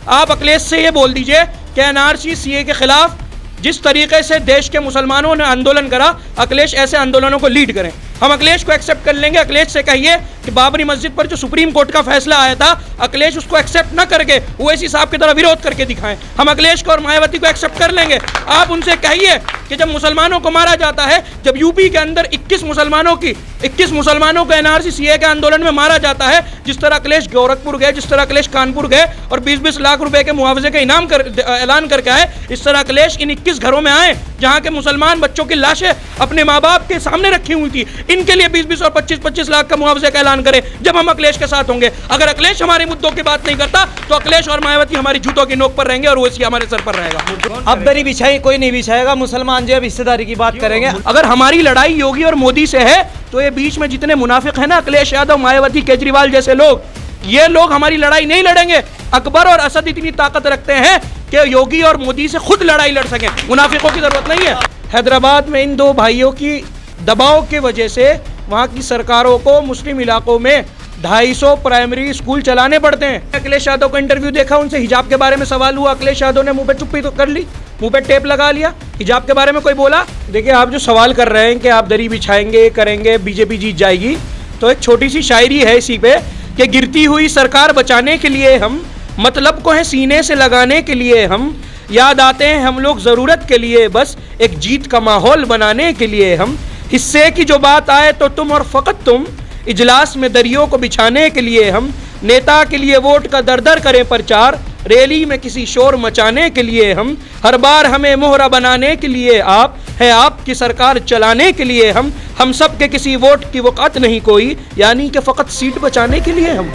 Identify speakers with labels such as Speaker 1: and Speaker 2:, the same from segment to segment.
Speaker 1: आप अखिलेश से ये बोल दीजिए कि एनआरसी सीए के खिलाफ जिस तरीके से देश के मुसलमानों ने आंदोलन करा, अखिलेश ऐसे आंदोलनों को लीड करें। हम अखिलेश को एक्सेप्ट कर लेंगे। अखिलेश से कहिए कि बाबरी मस्जिद पर जो सुप्रीम कोर्ट का फैसला आया था, अखिलेश उसको एक्सेप्ट न करके ओवैसी साहब की तरह विरोध करके दिखाएं। हम अखिलेश को और मायावती को एक्सेप्ट कर लेंगे। आप उनसे कहिए कि जब मुसलमानों को मारा जाता है, जब यूपी के अंदर 21 मुसलमानों को एनआरसी सीए के आंदोलन में मारा जाता है, जिस तरह अखिलेश गोरखपुर गए, जिस तरह अखिलेश कानपुर गए और 20-20 लाख रुपए के मुआवजे का ऐलान करके आए, इस तरह अखिलेश इन 21 घरों में आए जहां के मुसलमान बच्चों की लाशें अपने माँ बाप के सामने रखी हुई थी। इनके लिए 20-20 और 25-25 लाख का मुआवजे का ऐलान करें, जब हम अखिलेश के साथ होंगे। अगर अखिलेश हमारे मुद्दों की बात नहीं करता तो अखिलेश और मायावती हमारी जूतों की नोक पर रहेंगे और ओवैसी हमारे सर पर रहेगा।
Speaker 2: अब दरी बिछाई कोई नहीं बिछाएगा। मुसलमान जो हिस्सेदारी की बात करेंगे,
Speaker 1: अगर हमारी लड़ाई योगी और मोदी से है तो ये बीच में जितने मुनाफिक हैं ना, अखिलेश यादव, मायावती, केजरीवाल जैसे लोग, ये लोग हमारी लड़ाई नहीं लड़ेंगे। अकबर और असद इतनी ताकत रखते हैं कि योगी और मोदी से खुद लड़ाई लड़ सकें। मुनाफिकों की जरूरत नहीं है। हैदराबाद में इन दो भाइयों की दबाव की वजह से वहाँ की सरकारों को मुस्लिम इलाकों में 250 प्राइमरी स्कूल चलाने पड़ते हैं। अखिलेश यादव का इंटरव्यू देखा, उनसे हिजाब के बारे में सवाल हुआ, अखिलेश यादव ने मुंह पे चुप्पी तो कर ली, मुंह पे टेप लगा लिया। हिजाब के बारे में कोई बोला? देखिए, आप जो सवाल कर रहे हैं कि आप दरी बिछाएंगे, करेंगे, बीजेपी जीत जाएगी, तो एक छोटी सी शायरी है इसी पे कि गिरती हुई सरकार बचाने के लिए हम, मतलब को है सीने से लगाने के लिए हम, याद आते हैं हम लोग ज़रूरत के लिए, बस एक जीत का माहौल बनाने के लिए हम, हिस्से की जो बात आए तो तुम और फ़कत तुम, इजलास में दरियों को बिछाने के लिए हम, नेता के लिए वोट का दर दर करें प्रचार, रैली में किसी शोर मचाने के लिए हम, हर बार हमें मोहरा बनाने के लिए आप, है आपकी सरकार चलाने के लिए हम सब के किसी वोट की वक़्त नहीं कोई, यानी कि फ़कत सीट बचाने के लिए हम।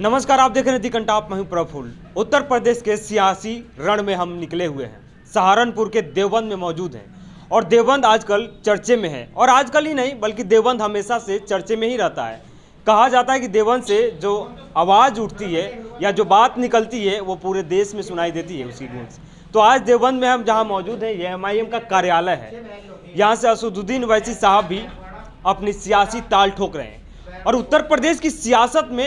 Speaker 2: नमस्कार, आप देख रहे हैं दी कंटाप, मैं हूं प्रफुल्ल। उत्तर प्रदेश के सियासी रण में हम निकले हुए हैं। सहारनपुर के देवबंद में मौजूद हैं और देवबंद आजकल चर्चे में है, और आजकल ही नहीं बल्कि देवबंद हमेशा से चर्चे में ही रहता है। कहा जाता है कि देवबंद से जो आवाज़ उठती है या जो बात निकलती है वो पूरे देश में सुनाई देती है उसकी गूंज। तो आज देवबंद में हम जहाँ मौजूद हैं, ये MIM का कार्यालय है। यहाँ से असदुद्दीन ओवैसी साहब भी अपनी सियासी ताल ठोक रहे हैं और उत्तर प्रदेश की सियासत में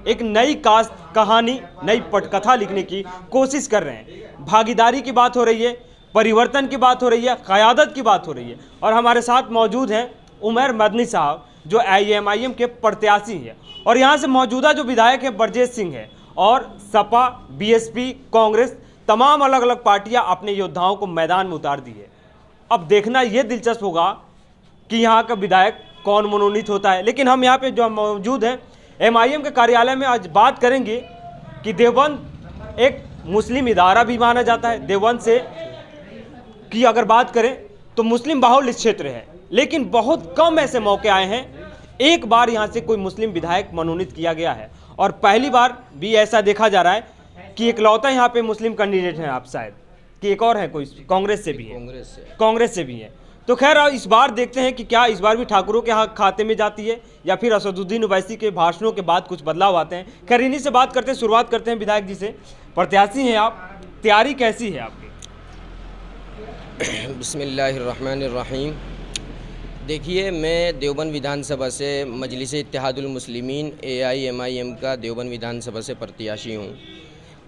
Speaker 2: एक नई कहानी, नई पटकथा लिखने की कोशिश कर रहे हैं। भागीदारी की बात हो रही है, परिवर्तन की बात हो रही है, क़यादत की बात हो रही है। और हमारे साथ मौजूद हैं उमर मदनी साहब, जो MIM के प्रत्याशी हैं, और यहाँ से मौजूदा जो विधायक हैं ब्रजेश सिंह है, और सपा, BSP, कांग्रेस, तमाम अलग अलग पार्टियाँ अपने योद्धाओं को मैदान में उतार दी है। अब देखना ये दिलचस्प होगा कि यहाँ का विधायक कौन मनोनीत होता है। लेकिन हम यहाँ पे जो मौजूद हैं MIM के कार्यालय में, आज बात करेंगे कि देवबंद एक मुस्लिम इदारा भी माना जाता है। देवबंद से की अगर बात करें तो मुस्लिम बाहुल्य क्षेत्र है, लेकिन बहुत कम ऐसे मौके आए हैं एक बार यहाँ से कोई मुस्लिम विधायक मनोनीत किया गया है, और पहली बार भी ऐसा देखा जा रहा है कि इकलौता यहाँ पे मुस्लिम कैंडिडेट हैं। आप शायद कि एक और है कोई, कांग्रेस से भी है। तो खैर इस बार देखते हैं कि क्या इस बार भी ठाकुरों के यहाँ खाते में जाती है या फिर असदुद्दीन ओवैसी के भाषणों के बाद कुछ बदलाव आते हैं। खैर इन्हीं से बात करते हैं, शुरुआत करते हैं विधायक जी से। प्रत्याशी हैं आप, तैयारी कैसी है आपकी?
Speaker 3: बिस्मिल्लाहिर्रहमानिर्रहीम। देखिए, मैं देवबंद विधानसभा से मजलिस इत्तेहादुल मुस्लिमीन AIMIM का देवबंद विधानसभा से प्रत्याशी हूँ।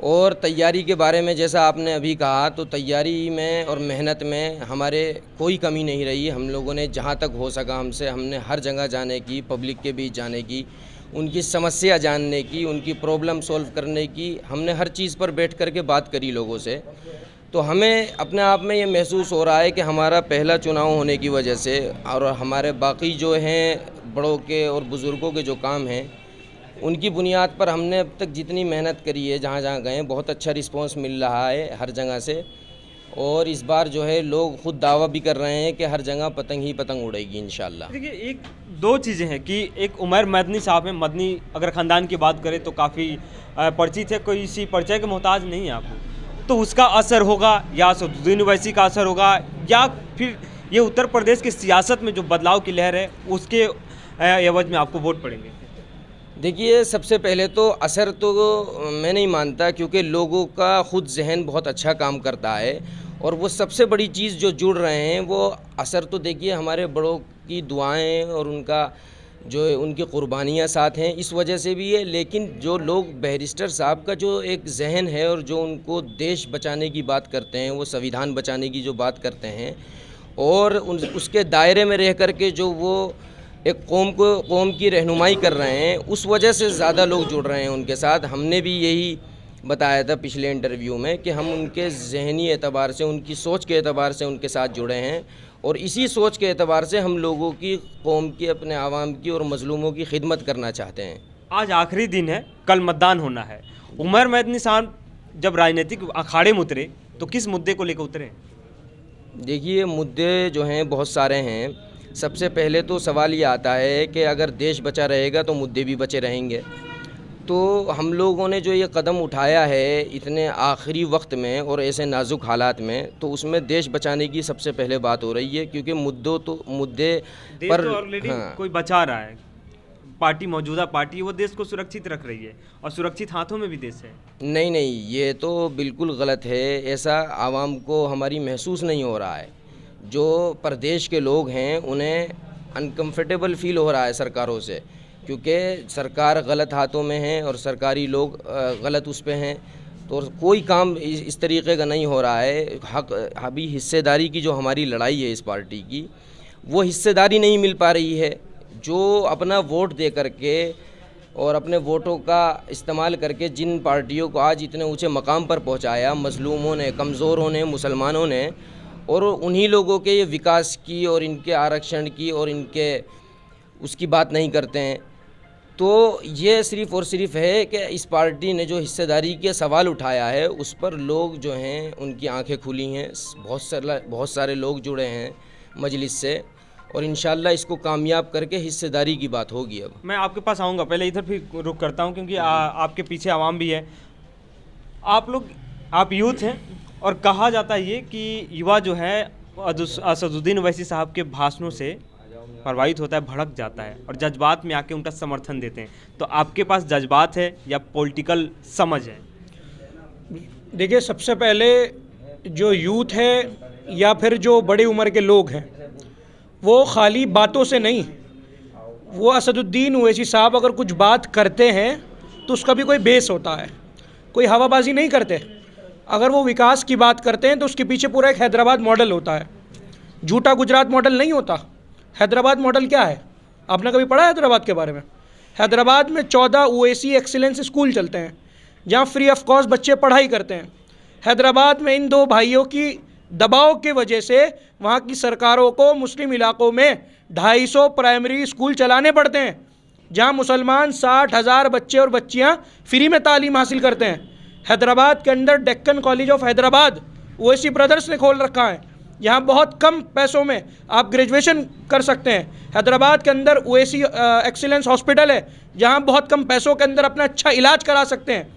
Speaker 3: और तैयारी के बारे में जैसा आपने अभी कहा, तो तैयारी में और मेहनत में हमारे कोई कमी नहीं रही। हम लोगों ने जहाँ तक हो सका हमने हर जगह जाने की, पब्लिक के बीच जाने की, उनकी समस्या जानने की, उनकी प्रॉब्लम सॉल्व करने की, हमने हर चीज़ पर बैठ कर के बात करी लोगों से। तो हमें अपने आप में ये महसूस हो रहा है कि हमारा पहला चुनाव होने की वजह से और हमारे बाकी जो हैं बड़ों के और बुज़ुर्गों के जो काम हैं, उनकी बुनियाद पर हमने अब तक जितनी मेहनत करी है, जहाँ जहाँ गए, बहुत अच्छा रिस्पांस मिल रहा है हर जगह से। और इस बार जो है लोग खुद दावा भी कर रहे हैं कि हर जगह पतंग ही पतंग उड़ेगी इंशाल्लाह।
Speaker 2: देखिए, एक दो चीज़ें हैं कि एक उमर मदनी साहब हैं। मदनी अगर ख़ानदान की बात करें तो काफ़ी परिचित है, कोई इसी परिचय के मोहताज नहीं है आपको। तो उसका असर होगा या असदुद्दीन ओवैसी का असर होगा, या फिर ये उत्तर प्रदेश की सियासत में जो बदलाव की लहर है उसके एवज में आपको वोट पड़ेंगे?
Speaker 3: देखिए, सबसे पहले तो असर तो मैं नहीं मानता, क्योंकि लोगों का खुद जहन बहुत अच्छा काम करता है। और वो सबसे बड़ी चीज़ जो जुड़ रहे हैं वो असर तो देखिए हमारे बड़ों की दुआएं और उनका जो उनकी क़ुरबानियाँ साथ हैं, इस वजह से भी है। लेकिन जो लोग बैरिस्टर साहब का जो एक जहन है और जो उनको देश बचाने की बात करते हैं, वो संविधान बचाने की जो बात करते हैं और उसके दायरे में रह कर के जो वो एक कौम की रहनुमाई कर रहे हैं, उस वजह से ज़्यादा लोग जुड़ रहे हैं उनके साथ। हमने भी यही बताया था पिछले इंटरव्यू में कि हम उनके ज़हनी एतबार से, उनकी सोच के एतबार से उनके साथ जुड़े हैं और इसी सोच के एतबार से हम लोगों की, कौम की, अपने आवाम की और मज़लूमों की खिदमत करना चाहते हैं।
Speaker 2: आज आखिरी दिन है, कल मतदान होना है। उमर मैदनी साहब जब राजनीतिक अखाड़े में उतरे तो किस मुद्दे को लेकर उतरे?
Speaker 3: देखिए, मुद्दे जो हैं बहुत सारे हैं। सबसे पहले तो सवाल ये आता है कि अगर देश बचा रहेगा तो मुद्दे भी बचे रहेंगे। तो हम लोगों ने जो ये कदम उठाया है इतने आखिरी वक्त में और ऐसे नाजुक हालात में, तो उसमें देश बचाने की सबसे पहले बात हो रही है, क्योंकि मुद्दे
Speaker 2: देश
Speaker 3: पर
Speaker 2: तो ऑलरेडी कोई बचा रहा है। पार्टी, मौजूदा पार्टी, वो देश को सुरक्षित रख रही है और सुरक्षित हाथों में भी देश है।
Speaker 3: नहीं, ये तो बिल्कुल गलत है। ऐसा आवाम को हमारी महसूस नहीं हो रहा है। जो प्रदेश के लोग हैं उन्हें अनकम्फर्टेबल फील हो रहा है सरकारों से, क्योंकि सरकार गलत हाथों में है और सरकारी लोग गलत उस पे हैं। तो कोई काम इस तरीके का नहीं हो रहा है। अभी हिस्सेदारी की जो हमारी लड़ाई है इस पार्टी की, वो हिस्सेदारी नहीं मिल पा रही है। जो अपना वोट दे करके और अपने वोटों का इस्तेमाल करके जिन पार्टियों को आज इतने ऊंचे मकाम पर पहुंचाया, मजलूमों ने, कमज़ोरों ने, मुसलमानों ने, और उन्हीं लोगों के ये विकास की और इनके आरक्षण की और इनके उसकी बात नहीं करते हैं। तो ये सिर्फ़ और सिर्फ है कि इस पार्टी ने जो हिस्सेदारी के सवाल उठाया है उस पर लोग जो हैं उनकी आंखें खुली हैं। बहुत सारे लोग जुड़े हैं मजलिस से और इंशाल्लाह इसको कामयाब करके हिस्सेदारी की बात होगी। अब
Speaker 2: मैं आपके पास आऊँगा, पहले इधर भी रुक करता हूँ क्योंकि आपके पीछे आवाम भी है। आप यूथ हैं और कहा जाता है ये कि युवा जो है असदुद्दीन ओवैसी साहब के भाषणों से प्रभावित होता है, भड़क जाता है और जज्बात में आके उनका समर्थन देते हैं। तो आपके पास जज्बात है या पॉलिटिकल समझ है?
Speaker 1: देखिए, सबसे पहले जो यूथ है या फिर जो बड़ी उम्र के लोग हैं, वो खाली बातों से नहीं, वो असदुद्दीन ओवैसी साहब अगर कुछ बात करते हैं तो उसका भी कोई बेस होता है। कोई हवाबाजी नहीं करते। अगर वो विकास की बात करते हैं तो उसके पीछे पूरा एक हैदराबाद मॉडल होता है। झूठा गुजरात मॉडल नहीं होता। हैदराबाद मॉडल क्या है? आपने कभी पढ़ा है हैदराबाद के बारे में? हैदराबाद में 14 ओएसी एक्सीलेंस स्कूल चलते हैं जहाँ फ्री ऑफ कॉस्ट बच्चे पढ़ाई करते हैं। हैदराबाद में इन दो भाइयों की दबाव के वजह से वहाँ की सरकारों को मुस्लिम इलाकों में 250 प्राइमरी स्कूल चलाने पड़ते हैं, जहाँ मुसलमान 60,000 बच्चे और बच्चियाँ फ्री में तालीम हासिल करते हैं। हैदराबाद के अंदर Deccan college of Hyderabad Owaisi brothers ने खोल रखा है, यहाँ बहुत कम पैसों में आप ग्रेजुएशन कर सकते हैं। हैदराबाद के अंदर ओवैसी एक्सीलेंस हॉस्पिटल है, जहाँ बहुत कम पैसों के अंदर अपना अच्छा इलाज करा सकते हैं।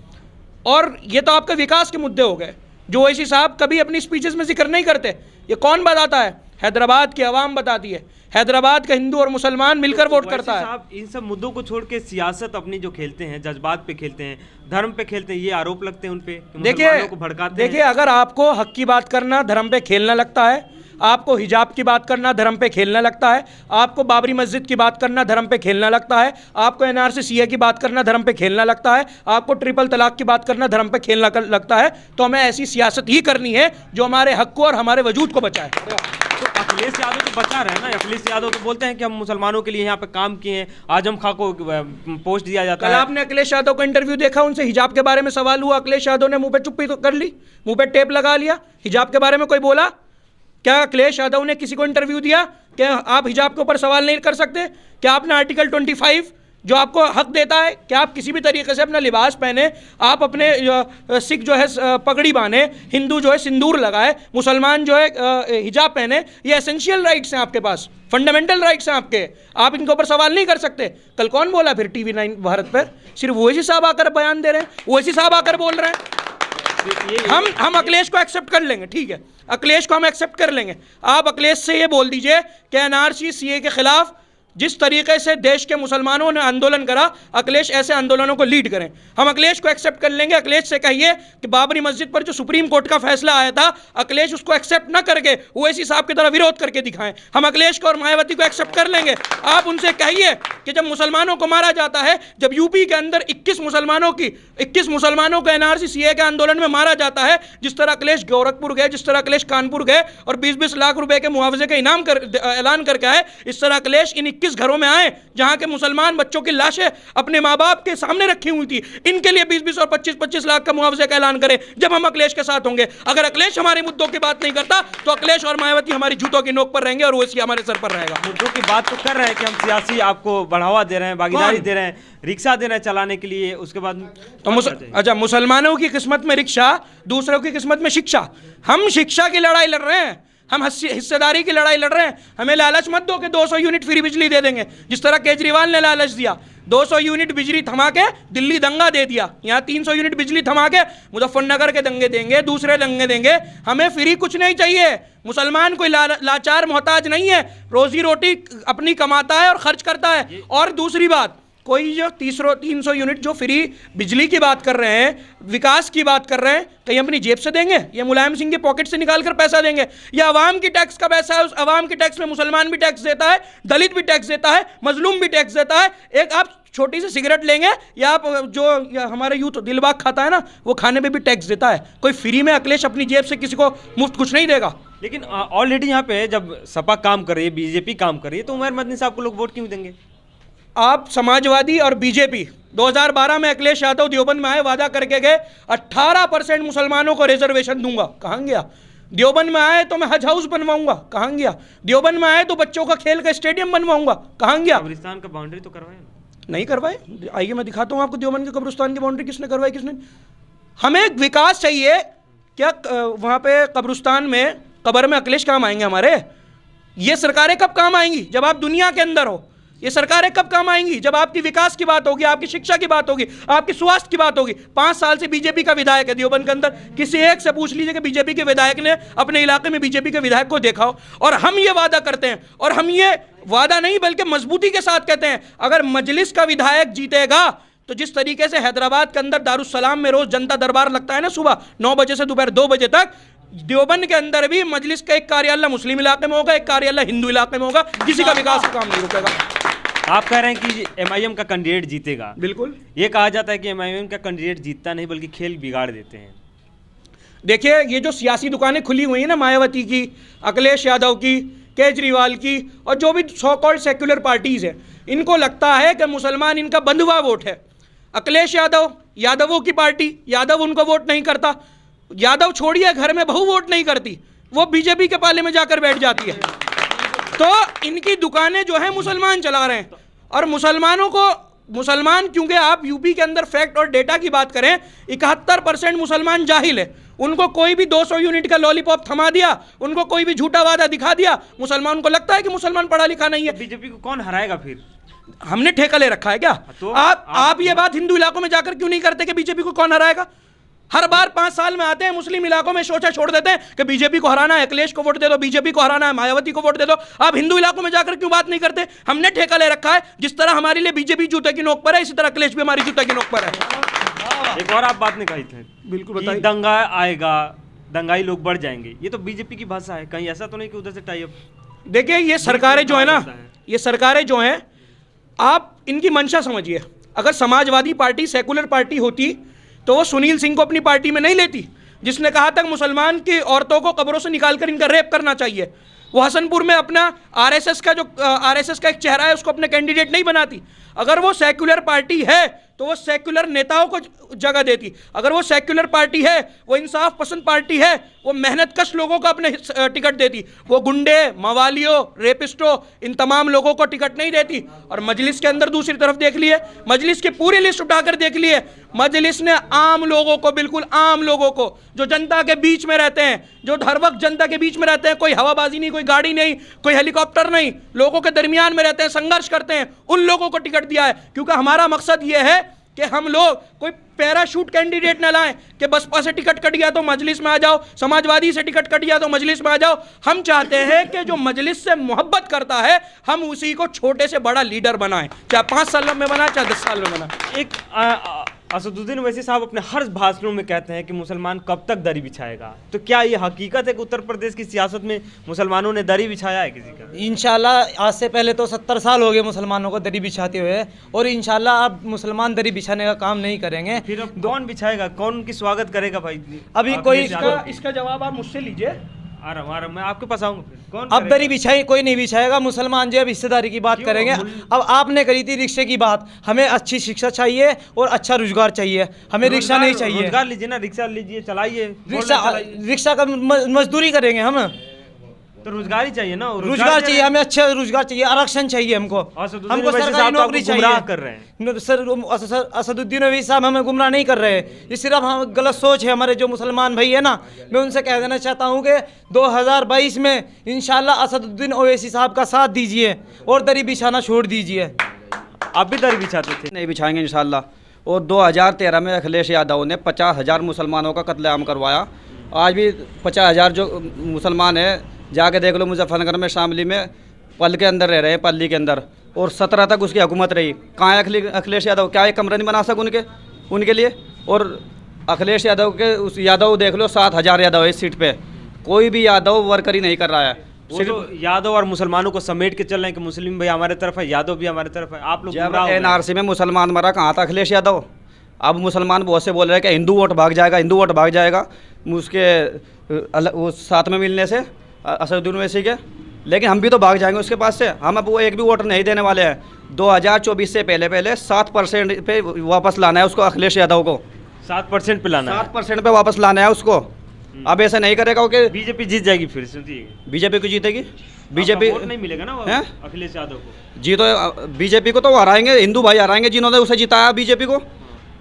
Speaker 1: और ये तो आपके विकास के मुद्दे हो गए जो ओवैसी साहब कभी अपनी स्पीचेस में जिक्र नहीं करते। ये कौन बताता है? हैदराबाद की आवाम बताती है। हैदराबाद का हिंदू और मुसलमान मिलकर वोट करता है।
Speaker 2: साहब इन सब मुद्दों को छोड़ के सियासत अपनी जो खेलते हैं, जज्बात पे खेलते हैं, धर्म पे खेलते हैं, ये आरोप लगते हैं उन पे। देखिए,
Speaker 1: अगर आपको हक की बात करना धर्म पे खेलना लगता है, आपको हिजाब की बात करना धर्म पे खेलना लगता है, आपको बाबरी मस्जिद की बात करना धर्म पे खेलना लगता है, आपको एनआरसी सीए की बात करना धर्म पे खेलना लगता है, आपको ट्रिपल तलाक की बात करना धर्म पे खेलना लगता है, तो हमें ऐसी सियासत ही करनी है जो हमारे हक को और हमारे वजूद को बचाए।
Speaker 2: तो अखिलेश यादव तो बचा रहे हैं ना। अखिलेश यादव तो बोलते हैं कि हम मुसलमानों के लिए यहाँ पे काम किए हैं। आजम खां को पोस्ट दिया जाता है।
Speaker 1: कल आपने अखिलेश यादव का इंटरव्यू देखा, उनसे हिजाब के बारे में सवाल हुआ, अखिलेश यादव ने मुंह पे चुप्पी तो कर ली, मुंह पे टेप लगा लिया। हिजाब के बारे में कोई बोला? क्या अखिलेश यादव ने किसी को इंटरव्यू दिया कि आप हिजाब के ऊपर सवाल नहीं कर सकते? क्या आपने आर्टिकल 25 जो आपको हक देता है कि आप किसी भी तरीके से अपना लिबास पहने, आप अपने सिख जो है पगड़ी बांधे, हिंदू जो है सिंदूर लगाए, मुसलमान जो है हिजाब पहने, ये एसेंशियल राइट्स हैं आपके पास, फंडामेंटल राइट्स हैं आपके, आप इनके ऊपर सवाल नहीं कर सकते। कल कौन बोला फिर TV9 भारत पर? सिर्फ ओवैसी साहब आकर बयान दे रहे हैं, ओवैसी साहब आकर बोल रहे हैं। हम अखिलेश को एक्सेप्ट कर लेंगे, ठीक है, अखिलेश को हम एक्सेप्ट कर लेंगे। आप अखिलेश से ये बोल दीजिए कि एनआरसी सीए के खिलाफ जिस तरीके से देश के मुसलमानों ने आंदोलन करा, अखिलेश ऐसे आंदोलनों को लीड करें। हम अखिलेश को एक्सेप्ट कर लेंगे। अखिलेश से कहिए कि बाबरी मस्जिद पर जो सुप्रीम कोर्ट का फैसला आया था, अखिलेश उसको एक्सेप्ट ना करके ओवैसी साहब की तरह विरोध करके दिखाएं। हम अखिलेश को और मायावती को एक्सेप्ट कर लेंगे। आप उनसे कहिए कि जब मुसलमानों को मारा जाता है, जब यूपी के अंदर 21 मुसलमानों को एनआरसी सीए के आंदोलन में मारा जाता है, जिस तरह अखिलेश गोरखपुर गए, जिस तरह अखिलेश कानपुर गए और 20-20 लाख रुपए के मुआवजे का इनाम ऐलान करके आए, इस तरह अखिलेश इन 21 घरों में आए जहां के मुसलमान बच्चों की लाशें अपने माँ बाप के सामने रखी हुई थी। इनके लिए 20-20 और 25-25 लाख का मुआवजे का ऐलान करें जब हम अखिलेश के साथ होंगे। अगर अखिलेश हमारे मुद्दों की बात नहीं करता तो अखिलेश और मायावती हमारी जूतों की नोक पर रहेंगे और ओवैसी हमारे सर पर रहेगा।
Speaker 2: मुद्दों की बात तो कर रहे हैं कि हम सियासी आपको बढ़ावा दे रहे हैं, भागीदारी दे रहे हैं, रिक्शा दे रहे हैं चलाने के लिए, उसके बाद
Speaker 1: तो अच्छा, मुसलमानों की किस्मत में रिक्शा, दूसरों की किस्मत में शिक्षा। हम शिक्षा की लड़ाई लड़ रहे हैं, हम हिस्सेदारी की लड़ाई लड़ रहे हैं। हमें लालच मत दो कि 200 यूनिट फ्री बिजली दे देंगे, जिस तरह केजरीवाल ने लालच दिया। 200 यूनिट बिजली थमा के दिल्ली दंगा दे दिया। यहाँ 300 यूनिट बिजली थमा के मुजफ्फरनगर के दंगे देंगे, दूसरे दंगे देंगे। हमें फ्री कुछ नहीं चाहिए। मुसलमान कोई लाचार मोहताज नहीं है, रोजी रोटी अपनी कमाता है और खर्च करता है। और दूसरी बात, कोई जो 300 यूनिट जो फ्री बिजली की बात कर रहे हैं, विकास की बात कर रहे हैं, कहीं अपनी जेब से देंगे या मुलायम सिंह के पॉकेट से निकाल कर पैसा देंगे? या अवाम की टैक्स का पैसा है? उस अवाम के टैक्स में मुसलमान भी टैक्स देता है, दलित भी टैक्स देता है, मजलूम भी टैक्स देता है। एक आप छोटी सी सिगरेट लेंगे या आप जो हमारे यूथ दिलबाग खाता है ना, वो खाने पे भी टैक्स देता है। कोई फ्री में अखिलेश अपनी जेब से किसी को मुफ्त कुछ नहीं देगा।
Speaker 2: लेकिन ऑलरेडी यहाँ पे जब सपा काम कर रही है, बीजेपी काम कर रही है, तो उमर मदनी साहब को लोग वोट क्यों देंगे?
Speaker 1: आप समाजवादी और बीजेपी 2012 में अखिलेश यादव देवबंद में आए, वादा करके गए 18% मुसलमानों को रिजर्वेशन दूंगा, कहाँ गया? देवबंद में आए तो मैं हज हाउस बनवाऊंगा, कहाँ गया? देवबंद में आए तो बच्चों का खेल का स्टेडियम बनवाऊंगा, कहाँ गया?
Speaker 2: कब्रिस्तान का बाउंड्री तो करवाए
Speaker 1: नहीं करवाए। आइए मैं दिखाता हूँ आपको देवबंद के कब्रिस्तान की बाउंड्री किसने करवाई, किसने। हमें विकास चाहिए क्या? वहाँ पे कब्रिस्तान में कब्र में अखिलेश काम आएंगे हमारे? ये सरकारें कब काम आएंगी? जब आप दुनिया के अंदर हो। ये सरकारें कब काम आएंगी? जब आपकी विकास की बात होगी, आपकी शिक्षा की बात होगी, आपकी स्वास्थ्य की बात होगी। 5 साल से बीजेपी का विधायक है देवबंद के अंदर। किसी एक से पूछ लीजिए कि बीजेपी के विधायक ने अपने इलाके में बीजेपी के विधायक को देखा हो। और हम ये वादा करते हैं, और हम ये वादा नहीं बल्कि मजबूती के साथ कहते हैं, अगर मजलिस का विधायक जीतेगा तो जिस तरीके से हैदराबाद के अंदर दारुस्सलाम में रोज जनता दरबार लगता है ना, सुबह 9 बजे से दोपहर 2 बजे तक, देवबंद के अंदर भी मजलिस का एक कार्यालय मुस्लिम इलाके में होगा, एक कार्यालय हिंदू इलाके में होगा। किसी का विकास का काम नहीं रुकेगा।
Speaker 2: आप कह रहे हैं कि एमआईएम का कैंडिडेट जीतेगा।
Speaker 1: बिल्कुल।
Speaker 2: ये कहा जाता है कि एमआईएम का कैंडिडेट जीतता नहीं बल्कि खेल बिगाड़ देते हैं।
Speaker 1: देखिए, ये जो सियासी दुकानें खुली हुई हैं ना, मायावती की, अखिलेश यादव की, केजरीवाल की, और जो भी सो कॉल्ड सेक्युलर पार्टीज हैं, इनको लगता है कि मुसलमान इनका बंधुआ वोट है। अखिलेश यादव, यादवों की पार्टी, यादव उनको वोट नहीं करता। यादव छोड़िए, घर में बहू वोट नहीं करती, वो बीजेपी के पाले में जाकर बैठ जाती है। तो इनकी दुकानें जो है मुसलमान चला रहे हैं। और मुसलमान क्योंकि आप यूपी के अंदर फैक्ट और डेटा की बात करें, 71% मुसलमान जाहिल है। उनको कोई भी 200 यूनिट का लॉलीपॉप थमा दिया, उनको कोई भी झूठा वादा दिखा दिया, मुसलमान को लगता है कि मुसलमान पढ़ा लिखा नहीं है।
Speaker 2: तो बीजेपी को कौन हराएगा फिर?
Speaker 1: हमने ठेका ले रखा है क्या?
Speaker 2: तो
Speaker 1: आप ये बात हिंदू इलाकों में जाकर क्यों नहीं करते कि बीजेपी को कौन हराएगा? हर बार 5 साल में आते हैं, मुस्लिम इलाकों में सोचा छोड़ देते हैं कि बीजेपी को हराना है, अखिलेश को वोट दे दो, बीजेपी को हराना है, मायावती को वोट दे दो। आप हिंदू इलाकों में जाकर क्यों बात नहीं करते? हमने ठेका ले रखा है। जिस तरह हमारे लिए बीजेपी जूते की नोक पर है, इसी तरह अखिलेश भी हमारी जूते की नोक पर है।
Speaker 2: एक और आप बात नहीं कही थी।
Speaker 1: बिल्कुल
Speaker 2: बताइए। दंगा आएगा, दंगाई लोग बढ़ जाएंगे, ये तो बीजेपी की भाषा है। कहीं ऐसा तो नहीं कि उधर से टाई अप?
Speaker 1: देखिए, ये सरकारें जो है ना, ये सरकारें जो हैं, आप इनकी मंशा समझिए। अगर समाजवादी पार्टी सेकुलर पार्टी होती तो वो सुनील सिंह को अपनी पार्टी में नहीं लेती, जिसने कहा था मुसलमान की औरतों को कब्रों से निकालकर इनका रेप करना चाहिए। वो हसनपुर में अपना आरएसएस का एक चेहरा है, उसको अपने कैंडिडेट नहीं बनाती। अगर वो सेक्युलर पार्टी है तो वो सेक्युलर नेताओं को जगह देती। अगर वो सेक्युलर पार्टी है, वो इंसाफ पसंद पार्टी है, वो मेहनतकश लोगों को अपने टिकट देती। वो गुंडे, मवालियों, रेपिस्टों, इन तमाम लोगों को टिकट नहीं देती। और मजलिस के अंदर दूसरी तरफ देख लिए, मजलिस की पूरी लिस्ट उठाकर देख लिए, मजलिस ने आम लोगों को, बिल्कुल आम लोगों को, जो जनता के बीच में रहते हैं, जो हर वक्त जनता के बीच में रहते हैं, कोई हवाबाजी नहीं, कोई गाड़ी नहीं, कोई हेलीकॉप्टर नहीं, लोगों के दरमियान में रहते हैं, संघर्ष करते हैं, उन लोगों को टिकट दिया है। क्योंकि हमारा मकसद ये है कि हम लोग कोई पैराशूट कैंडिडेट न लाएं कि बसपा से टिकट कट गया तो मजलिस में आ जाओ, समाजवादी से टिकट कट गया तो मजलिस में आ जाओ। हम चाहते हैं कि जो मजलिस से मोहब्बत करता है हम उसी को छोटे से बड़ा लीडर बनाएं, चाहे 5 साल में बनाए चाहे 10 साल में बनाए।
Speaker 2: एक असदुद्दीन ओवैसी साहब अपने हर भाषणों में कहते हैं कि मुसलमान कब तक दरी बिछाएगा, तो क्या ये हकीकत है कि उत्तर प्रदेश की सियासत में मुसलमानों ने दरी बिछाया है किसी का?
Speaker 4: इंशाल्लाह आज से पहले तो 70 साल हो गए मुसलमानों को दरी बिछाते हुए, और इंशाल्लाह अब मुसलमान दरी बिछाने का काम नहीं करेंगे।
Speaker 2: फिर अब कौन बिछाएगा, कौन उनकी स्वागत करेगा भाई?
Speaker 4: अभी
Speaker 2: आप
Speaker 4: कोई
Speaker 2: ये
Speaker 1: इसका जवाब आप मुझसे लीजिए।
Speaker 2: आ रहा हूं, मैं आपके पास आऊंगा। फिर कौन
Speaker 4: अब दरी बिछाई कोई नहीं बिछाएगा, मुसलमान जो है हिस्सेदारी की बात करेंगे। अब आपने करी थी रिक्शे की बात, हमें अच्छी शिक्षा चाहिए और अच्छा रोजगार चाहिए, हमें रिक्शा नहीं चाहिए।
Speaker 2: रोजगार लीजिए ना, रिक्शा लीजिए, चलाइए।
Speaker 4: रिक्शा का मजदूरी करेंगे हम,
Speaker 2: तो रोजगार ही चाहिए ना।
Speaker 4: रोजगार चाहिए हमें, अच्छा रोजगार चाहिए, आरक्षण चाहिए हमको सरकारी नौकरी चाहिए।
Speaker 2: कर रहे हैं
Speaker 4: सर असदुद्दीन ओवैसी साहब हमें गुमराह नहीं कर रहे हैं, ये सिर्फ हम गलत सोच है हमारे जो मुसलमान भाई है ना। मैं उनसे कह देना चाहता हूँ कि 2022 में इंशाल्लाह असदुद्दीन ओवैसी साहब का साथ दीजिए और दरी बिछाना छोड़ दीजिए।
Speaker 2: आप भी दरी बिछाते थे?
Speaker 5: नहीं बिछाएंगे इंशाल्लाह। और 2013 में अखिलेश यादव ने 50,000 मुसलमानों का कत्लेआम करवाया। आज भी 50,000 जो मुसलमान है जाके देख लो, मुजफ्फरनगर में शामली में पल के अंदर रह रहे हैं, पल्ली के अंदर, और 17 तक उसकी हुकूमत रही। कहाँ है अखिलेश यादव? क्या एक कमरा नहीं बना सक उनके लिए? और अखिलेश यादव के उस यादव देख लो, 7,000 यादव है इस सीट पे, कोई भी यादव वर्करी नहीं कर रहा है।
Speaker 2: सिर्फ यादव और मुसलमानों को समेट के चल रहे हैं कि मुस्लिम भी हमारे तरफ है, यादव भी हमारे तरफ है। आप लोग
Speaker 5: जब NRC में मुसलमान मरा, कहाँ था अखिलेश यादव? अब मुसलमान बहुत से बोल रहे हैं कि हिंदू वोट भाग जाएगा, हिंदू वोट भाग जाएगा उसके वो साथ में मिलने से असदुद्दीन ओवैसी के, लेकिन हम भी तो भाग जाएंगे उसके पास से। हम अब वो एक भी वोट नहीं देने वाले हैं। 2024 से पहले 7% पे वापस लाना है उसको, अखिलेश यादव को
Speaker 2: 7% पे लाना है।
Speaker 5: 7% पे वापस लाना है उसको। अब ऐसा नहीं करेगा कि
Speaker 2: बीजेपी जीत जाएगी फिर से?
Speaker 5: बीजेपी को जीतेगी, बीजेपी
Speaker 2: वोट नहीं मिलेगा ना अखिलेश यादव को।
Speaker 5: जी तो बीजेपी को तो हराएंगे, हिंदू भाई हराएंगे जिन्होंने उसे जिताया बीजेपी को।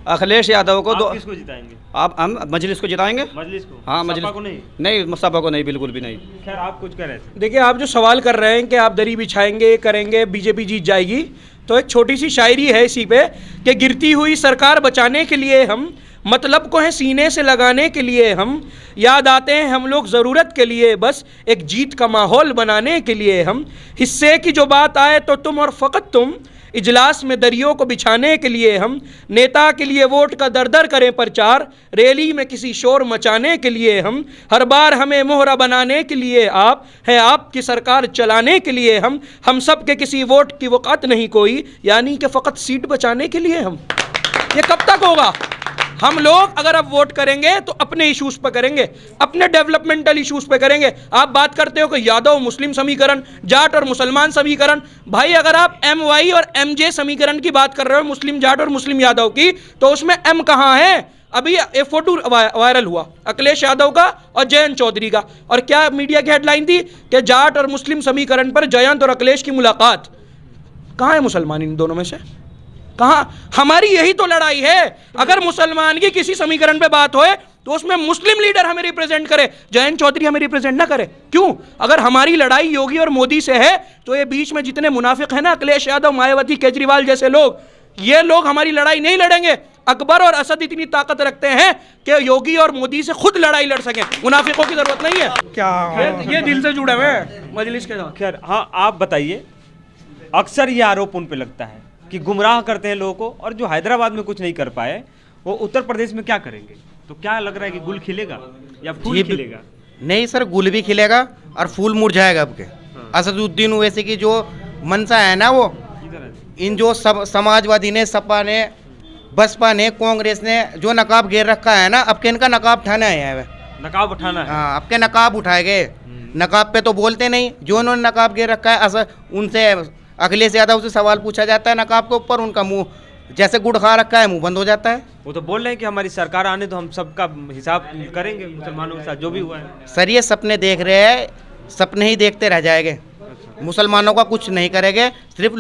Speaker 5: अखिलेश यादव को
Speaker 2: किसको जिताएंगे?
Speaker 5: आप हम मजलिस को जिताएंगे।
Speaker 2: मजलिस को?
Speaker 5: हाँ मजलिस को नहीं, सपा को नहीं, बिल्कुल भी नहीं।
Speaker 2: खैर आप कुछ कह रहे थे।
Speaker 1: देखिए, आप जो सवाल कर रहे हैं कि आप दरी बिछाएंगे, करेंगे, बीजेपी जीत जाएगी, तो एक छोटी सी शायरी है इसी पे कि गिरती हुई सरकार बचाने के लिए हम, मतलब को है सीने से लगाने के लिए हम, याद आते हैं हम लोग ज़रूरत के लिए, बस एक जीत का माहौल बनाने के लिए हम, हिस्से की जो बात आए तो तुम और फ़कत तुम, इजलास में दरियों को बिछाने के लिए हम, नेता के लिए वोट का दर दर करें प्रचार, रैली में किसी शोर मचाने के लिए हम, हर बार हमें मोहरा बनाने के लिए आप है, आपकी सरकार चलाने के लिए हम सब के किसी वोट की वक़ात नहीं कोई, यानी कि फ़कत सीट बचाने के लिए हम। ये कब तक होगा? हम लोग अगर अब वोट करेंगे तो अपने इश्यूज पे करेंगे, अपने डेवलपमेंटल इश्यूज पे करेंगे। आप बात करते हो कि यादव मुस्लिम समीकरण, जाट और मुसलमान समीकरण, भाई अगर आप MY और MJ समीकरण की बात कर रहे हो, मुस्लिम जाट और मुस्लिम यादव की, तो उसमें M कहाँ है? अभी एक फोटो वायरल हुआ अखिलेश यादव का और जयंत चौधरी का, और क्या मीडिया की हेडलाइन थी कि जाट और मुस्लिम समीकरण पर जयंत और अखिलेश की मुलाकात। कहाँ है मुसलमान इन दोनों में से? कहाँ? हमारी यही तो लड़ाई है। अगर मुसलमान की किसी समीकरण पे बात होए तो उसमें मुस्लिम लीडर हमें रिप्रेजेंट करे, जयंत चौधरी हमें रिप्रेजेंट ना करे। क्यों? अगर हमारी लड़ाई योगी और मोदी से है तो ये बीच में जितने मुनाफिक हैं ना, अखिलेश यादव, मायावती, केजरीवाल जैसे लोग, ये लोग हमारी लड़ाई नहीं लड़ेंगे। अकबर और असद इतनी ताकत रखते हैं कि योगी और मोदी से खुद लड़ाई लड़ सकें, मुनाफिकों की जरूरत नहीं है। क्या ये दिल से जुड़े हुए हैं मजलिस के साथ।
Speaker 2: खैर हाँ, आप बताइए, अक्सर ये आरोप उन पे लगता है कि गुमराह करते हैं लोगों को, और जो हैदराबाद में कुछ नहीं कर पाए वो उत्तर प्रदेश में क्या करेंगे? तो क्या लग रहा है कि गुल खिलेगा या फूल खिलेगा?
Speaker 6: नहीं सर, गुल भी खिलेगा और फूल मुरझाएगा। आपके असदुद्दीन ओवैसी की जो मंशा है ना, वो इन जो समाजवादी ने, सपा ने, बसपा ने, कांग्रेस ने जो नकाब घेर रखा है ना, अब के इनका नकाब उठाना है।
Speaker 2: नकाब उठाना है?
Speaker 6: हाँ, अब के नकाब उठाए गए। नकाब पे तो बोलते नहीं, जो उन्होंने नकाब घेर रखा है, उनसे अखिलेश यादव से सवाल पूछा जाता है नकाब के ऊपर, उनका मुंह जैसे गुड़ खा रखा है, मुंह बंद हो जाता है।
Speaker 2: वो तो बोल रहे हैं कि हमारी सरकार आने तो हम सबका हिसाब करेंगे मुसलमानों के साथ जो भी हुआ है।
Speaker 6: सर ये सपने देख रहे हैं, सपने ही देखते रह जाएंगे। मुसलमानों का कुछ नहीं करेंगे, सिर्फ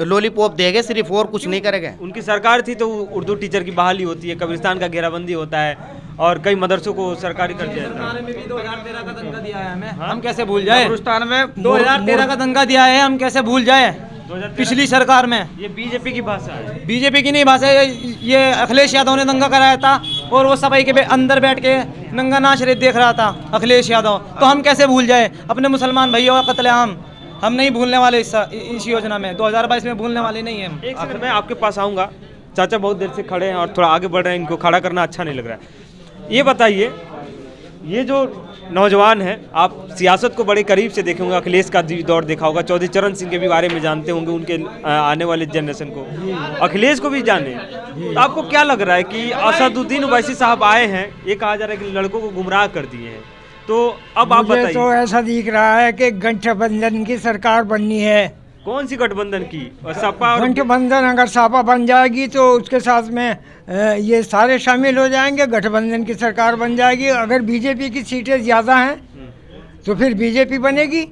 Speaker 6: लॉलीपॉप देंगे, सिर्फ और कुछ नहीं करेंगे।
Speaker 2: उनकी सरकार थी तो उर्दू टीचर की बहाली होती है, कब्रिस्तान का घेराबंदी होता है, और कई मदरसों को सरकारी कर दिया जाता है।
Speaker 4: 2013 का दंगा दिया है हमें, हम कैसे भूल जाए?
Speaker 5: हिंदुस्तान में
Speaker 4: 2013 का दंगा दिया है, हम कैसे भूल जाए? पिछली सरकार में।
Speaker 2: ये बीजेपी की भाषा है।
Speaker 4: बीजेपी की नहीं भाषा है, ये अखिलेश यादव ने दंगा कराया था और वो सफाई के अंदर बैठ के नंगा नाच देख रहा था अखिलेश यादव। तो हम कैसे भूल जाए अपने मुसलमान भाइयों का कत्लेआम? हम नहीं भूलने वाले इस योजना में, 2022 में भूलने वाले नहीं हैं।
Speaker 2: एक सेकंड, मैं आपके पास आऊँगा। चाचा बहुत देर से खड़े हैं और थोड़ा आगे बढ़ रहे हैं, इनको खड़ा करना अच्छा नहीं लग रहा है। ये बताइए, ये जो नौजवान हैं, आप सियासत को बड़े करीब से देखे होंगे, अखिलेश का दौर देखा होगा, चौधरी चरण सिंह के भी बारे में जानते होंगे, उनके आने वाले जनरेशन को, अखिलेश को भी जाने। तो आपको क्या लग रहा है कि असदुद्दीन ओवैसी साहब आए हैं, ये कहा जा रहा है कि लड़कों को गुमराह कर दिए हैं, तो अब आप बताइए।
Speaker 7: तो ऐसा दिख रहा है कि गठबंधन की सरकार बननी है।
Speaker 2: कौन सी गठबंधन की? और सपा और
Speaker 7: गठबंधन अगर सपा बन जाएगी तो उसके साथ में ये सारे शामिल हो जाएंगे, गठबंधन की सरकार बन जाएगी। अगर बीजेपी की सीटें ज़्यादा हैं तो फिर बीजेपी बनेगी।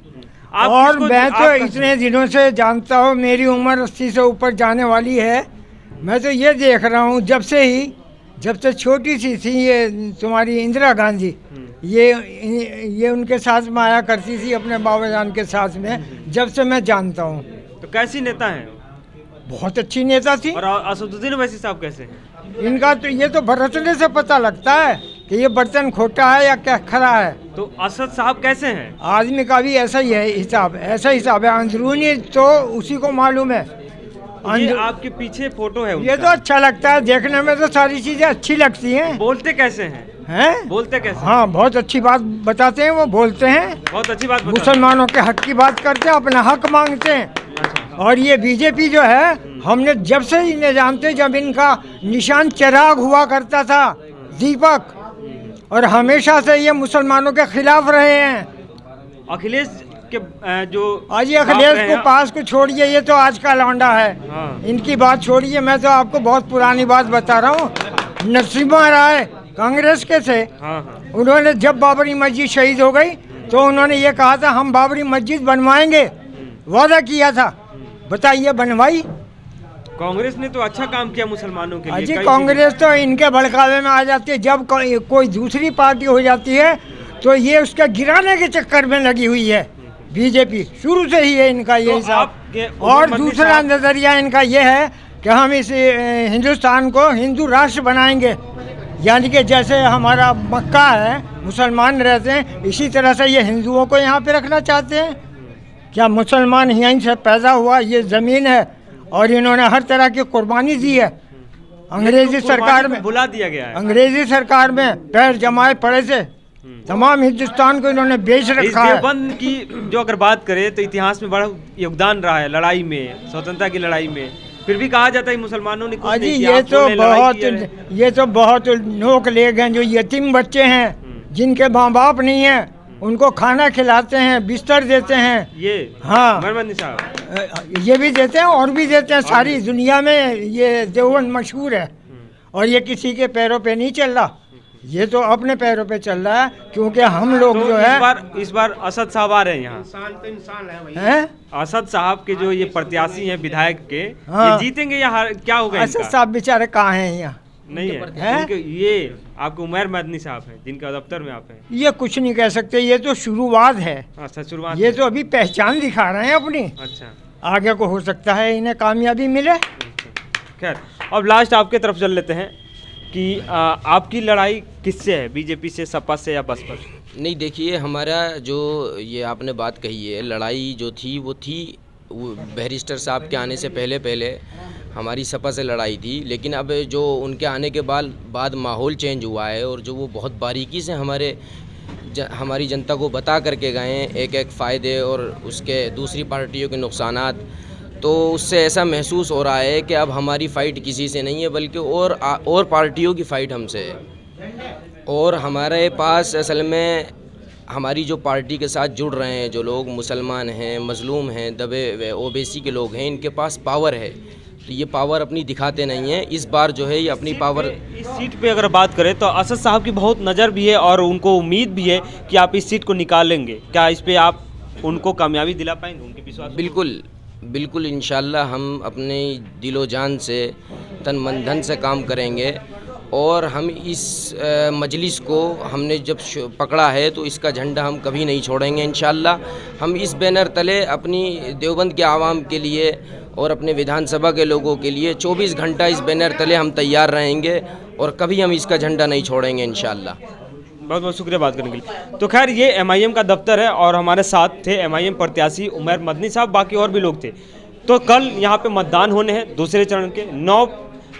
Speaker 7: और मैं तो इतने दिनों से जानता हूँ, मेरी उम्र 80 से ऊपर जाने वाली है, मैं तो ये देख रहा हूँ जब से छोटी सी थी ये तुम्हारी इंदिरा गांधी, ये उनके साथ में आया करती थी अपने बाबा जान के साथ में, जब से मैं जानता हूँ।
Speaker 2: तो कैसी नेता हैं?
Speaker 7: बहुत अच्छी नेता थी।
Speaker 2: और असदुद्दीन ओवैसी साहब कैसे हैं?
Speaker 7: इनका तो ये तो बरतने से पता लगता है कि ये बर्तन खोटा है या क्या खरा है।
Speaker 2: तो असद साहब कैसे हैं?
Speaker 7: आदमी का भी ऐसा ही है हिसाब, ऐसा हिसाब है, अंदरूनी तो उसी को मालूम है।
Speaker 2: ये आपके पीछे फोटो है उनका।
Speaker 7: ये तो अच्छा लगता है देखने में, तो सारी चीजें अच्छी लगती हैं।
Speaker 2: बोलते कैसे हैं?
Speaker 7: हैं?
Speaker 2: बोलते कैसे?
Speaker 7: हाँ, बहुत अच्छी बात बताते हैं, वो बोलते हैं,
Speaker 2: बहुत अच्छी बात बताते हैं।
Speaker 7: मुसलमानों के हक की बात करते हैं, अपना हक मांगते हैं। और ये बीजेपी जो है, हमने जब से इन्हें जानते, जब इनका निशान चिराग हुआ करता था, दीपक, और हमेशा से ये मुसलमानों के खिलाफ रहे हैं।
Speaker 2: अखिलेश के जो
Speaker 7: आज ये अखिलेश को पास को छोड़िए, ये तो आज का लौंडा है।
Speaker 2: हाँ।
Speaker 7: इनकी बात छोड़िए, मैं तो आपको बहुत पुरानी बात बता रहा हूँ। नरसिम्हा राय कांग्रेस के थे।
Speaker 2: हाँ।
Speaker 7: उन्होंने जब बाबरी मस्जिद शहीद हो गई तो उन्होंने ये कहा था हम बाबरी मस्जिद बनवाएंगे, वादा किया था, बताइए बनवाई?
Speaker 2: कांग्रेस ने तो अच्छा काम किया मुसलमानों के लिए।
Speaker 7: अजी कांग्रेस तो इनके भड़कावे में आ जाती है, जब कोई दूसरी पार्टी हो जाती है तो ये उसका गिराने के चक्कर में लगी हुई है। बीजेपी शुरू से ही है इनका ये हिसाब। और दूसरा नजरिया इनका ये है कि हम इस हिंदुस्तान को हिंदू राष्ट्र बनाएंगे, यानी कि जैसे हमारा मक्का है, मुसलमान रहते हैं, इसी तरह से ये हिंदुओं को यहाँ पे रखना चाहते हैं। क्या मुसलमान यहीं से पैदा हुआ, ये ज़मीन है और इन्होंने हर तरह की कुर्बानी दी है। अंग्रेजी सरकार में
Speaker 2: बुला दिया गया है।
Speaker 7: अंग्रेजी सरकार में पैर जमाए पड़े थे, तमाम हिंदुस्तान को इन्होंने बेच रखा है।
Speaker 2: देवबंद की जो अगर बात करें तो इतिहास में बड़ा योगदान रहा है लड़ाई में, स्वतंत्रता की लड़ाई में, फिर भी कहा जाता है मुसलमानों ने कुछ नहीं किया।
Speaker 7: ये तो बहुत नोक लेग हैं, जो यतीम बच्चे हैं जिनके माँ बाप नहीं है, उनको खाना खिलाते हैं, बिस्तर देते हैं।
Speaker 2: ये
Speaker 7: हाँ,
Speaker 2: मरमदनी साहब
Speaker 7: ये भी देते हैं और भी देते हैं। सारी दुनिया में ये देवबंद मशहूर है और ये किसी के पैरों पे नहीं चल रहा, ये तो अपने पैरों पे चल रहा है, क्योंकि हम लोग
Speaker 2: तो
Speaker 7: जो है
Speaker 2: इस बार असद साहब आ रहे हैं यहाँ।
Speaker 7: हैं?
Speaker 2: असद साहब के जो ये प्रत्याशी हैं विधायक के,
Speaker 7: हाँ।
Speaker 2: ये जीतेंगे या क्या होगा
Speaker 7: असद
Speaker 2: इनका?
Speaker 7: साहब बेचारे कहाँ हैं यहाँ?
Speaker 2: नहीं है,
Speaker 7: हैं?
Speaker 2: इनके ये आपको उमर मदनी साहब हैं जिनका दफ्तर में आप हैं।
Speaker 7: ये कुछ नहीं कह सकते, ये तो शुरुआत है।
Speaker 2: अच्छा, शुरुआत
Speaker 7: ये तो अभी पहचान दिखा रहे हैं अपनी,
Speaker 2: अच्छा,
Speaker 7: आगे को हो सकता है इन्हें कामयाबी मिले।
Speaker 2: खैर अब लास्ट आपके तरफ चल लेते हैं कि आपकी लड़ाई किससे है, बीजेपी से, सपा से या बसपा से?
Speaker 3: नहीं, देखिए, हमारा जो ये आपने बात कही है, लड़ाई जो थी वो बैरिस्टर साहब के आने से पहले हमारी सपा से लड़ाई थी। लेकिन अब जो उनके आने के बाद माहौल चेंज हुआ है और जो वो बहुत बारीकी से हमारी जनता को बता करके गए हैं एक एक फ़ायदे और उसके दूसरी पार्टियों के नुकसानात, तो उससे ऐसा महसूस हो रहा है कि अब हमारी फ़ाइट किसी से नहीं है बल्कि और पार्टियों की फ़ाइट हमसे है। और हमारे पास असल में हमारी जो पार्टी के साथ जुड़ रहे हैं जो लोग मुसलमान हैं, मजलूम हैं, दबे हुए ओबीसी के लोग हैं, इनके पास पावर है, तो ये पावर अपनी दिखाते नहीं हैं। इस बार जो है ये अपनी पावर,
Speaker 2: इस सीट पे अगर बात करें तो असद साहब की बहुत नज़र भी है और उनको उम्मीद भी है कि आप इस सीट को निकालेंगे। क्या इस पे आप उनको कामयाबी दिला पाएंगे? उनके विश्वास?
Speaker 3: बिल्कुल इंशाल्लाह हम अपने दिलो जान से, तन मन धन से काम करेंगे और हम इस मजलिस को हमने जब पकड़ा है तो इसका झंडा हम कभी नहीं छोड़ेंगे इंशाअल्लाह। हम इस बैनर तले अपनी देवबंद के आवाम के लिए और अपने विधानसभा के लोगों के लिए 24 घंटा इस बैनर तले हम तैयार रहेंगे और कभी हम इसका झंडा नहीं छोड़ेंगे इंशाअल्लाह।
Speaker 2: बहुत बहुत शुक्रिया बात करने के लिए। तो खैर ये MIM का दफ्तर है और हमारे साथ थे MIM प्रत्याशी उमर मदनी साहब, बाकी और भी लोग थे। तो कल यहाँ पे मतदान होने हैं दूसरे चरण के 9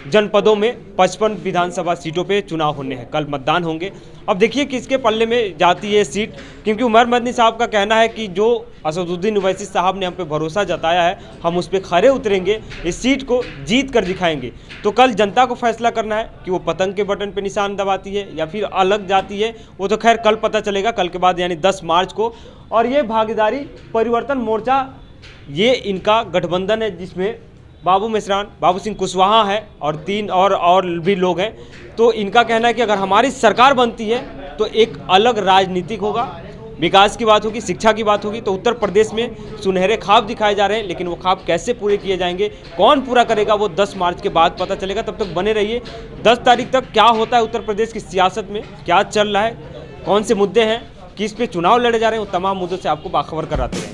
Speaker 2: जनपदों में 55 विधानसभा सीटों पे चुनाव होने हैं, कल मतदान होंगे। अब देखिए किसके पल्ले में जाती है सीट, क्योंकि उमर मदनी साहब का कहना है कि जो असदुद्दीन ओवैसी साहब ने हम पे भरोसा जताया है हम उस पर खरे उतरेंगे, इस सीट को जीत कर दिखाएंगे। तो कल जनता को फैसला करना है कि वो पतंग के बटन पे निशान दबाती है या फिर अलग जाती है, वो तो खैर कल पता चलेगा, कल के बाद यानी 10 मार्च को। और ये भागीदारी परिवर्तन मोर्चा, ये इनका गठबंधन है जिसमें बाबू मिश्रान, बाबू सिंह कुशवाहा है और 3 और भी लोग हैं। तो इनका कहना है कि अगर हमारी सरकार बनती है तो एक अलग राजनीतिक होगा, विकास की बात होगी, शिक्षा की बात होगी। तो उत्तर प्रदेश में सुनहरे ख्वाब दिखाए जा रहे हैं, लेकिन वो ख्वाब कैसे पूरे किए जाएंगे, कौन पूरा करेगा, वो 10 मार्च के बाद पता चलेगा। तब तक बने रहिए। 10 तारीख तक क्या होता है उत्तर प्रदेश की सियासत में, क्या चल रहा है, कौन से मुद्दे हैं, किस पे चुनाव लड़े जा रहे हैं, वो तमाम मुद्दों से आपको बाखबर कराते हैं।